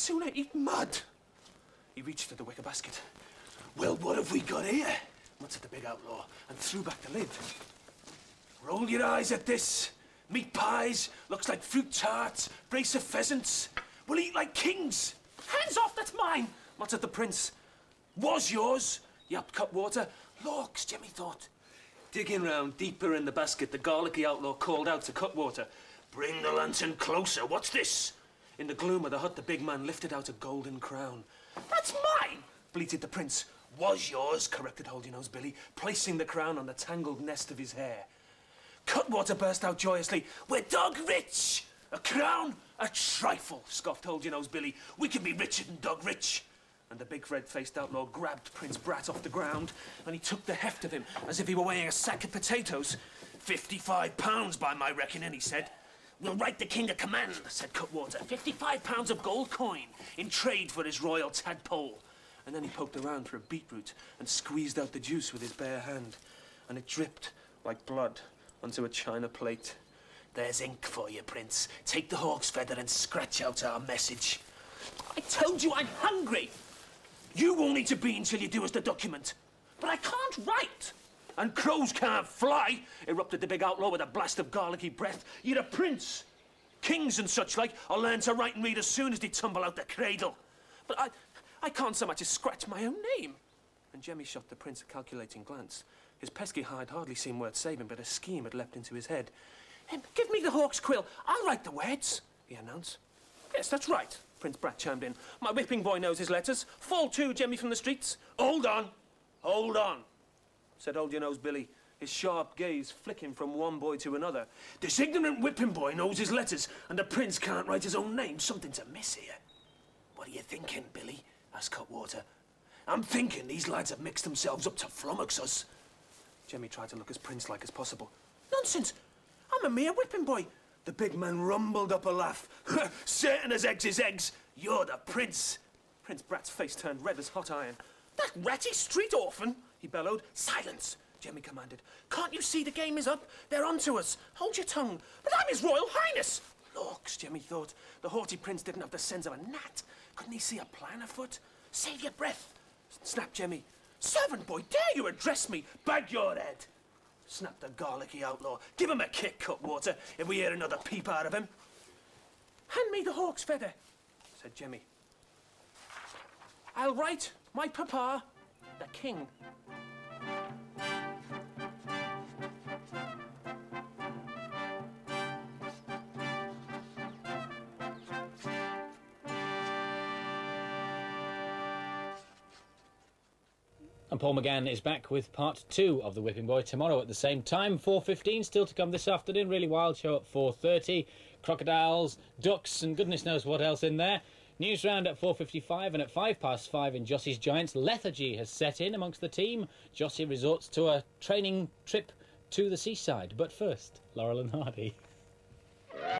sooner eat mud. He reached for the wicker basket. Well, what have we got here? Muttered the big outlaw and threw back the lid. Roll your eyes at this. Meat pies, looks like fruit tarts, brace of pheasants. We'll eat like kings. Hands off, that's mine, muttered the prince. Was yours, yapped Cutwater. Lorks, Jimmy thought. Digging round deeper in the basket, the garlicky outlaw called out to Cutwater. Bring the lantern closer, what's this? In the gloom of the hut, the big man lifted out a golden crown. That's mine, bleated the prince. Was yours, corrected Holdynose Billy, placing the crown on the tangled nest of his hair. Cutwater burst out joyously. We're dog rich! A crown? A trifle, scoffed Holdynose Billy. We can be richer than dog rich. And the big red-faced outlaw grabbed Prince Brat off the ground and he took the heft of him as if he were weighing a sack of potatoes. 55 pounds by my reckoning, he said. We'll write the king a command, said Cutwater. 55 pounds of gold coin in trade for his royal tadpole. And then he poked around for a beetroot and squeezed out the juice with his bare hand. And it dripped like blood onto a china plate. There's ink for you, Prince. Take the hawk's feather and scratch out our message. I told you I'm hungry. You won't eat a bean till you do as the document. But I can't write. And crows can't fly, erupted the big outlaw with a blast of garlicky breath. You're a prince. Kings and such like will learn to write and read as soon as they tumble out the cradle. But I can't so much as scratch my own name. And Jemmy shot the prince a calculating glance. His pesky hide hardly seemed worth saving, but a scheme had leapt into his head. Give me the hawk's quill. I'll write the words, he announced. Yes, that's right, Prince Brat chimed in. My whipping boy knows his letters. Fall to, Jemmy from the streets. Hold on, said Holdynose Billy, his sharp gaze flicking from one boy to another. This ignorant whipping boy knows his letters, and the prince can't write his own name. Something's amiss here. What are you thinking, Billy? Asked Cutwater. I'm thinking these lads have mixed themselves up to flummox us. Jemmy tried to look as prince-like as possible. Nonsense! I'm a mere whipping boy. The big man rumbled up a laugh. Certain as eggs is eggs. You're the prince. Prince Brat's face turned red as hot iron. That ratty street orphan, he bellowed. Silence, Jemmy commanded. Can't you see the game is up? They're onto us. Hold your tongue. But I'm His Royal Highness. Lorks, Jemmy thought. The haughty prince didn't have the sense of a gnat. Couldn't he see a plan afoot? Save your breath, snapped Jemmy. Servant boy, dare you address me? Bag your head, snapped the garlicky outlaw. Give him a kick, Cutwater, if we hear another peep out of him. Hand me the hawk's feather, said Jemmy. I'll write my papa, the king. And Paul McGann is back with part 2 of The Whipping Boy tomorrow at the same time, 4:15, still to come this afternoon. Really wild show at 4:30. Crocodiles, ducks and goodness knows what else in there. News round at 4:55 and at 5:05 in Jossie's Giants, lethargy has set in amongst the team. Jossie resorts to a training trip to the seaside. But first, Laurel and Hardy.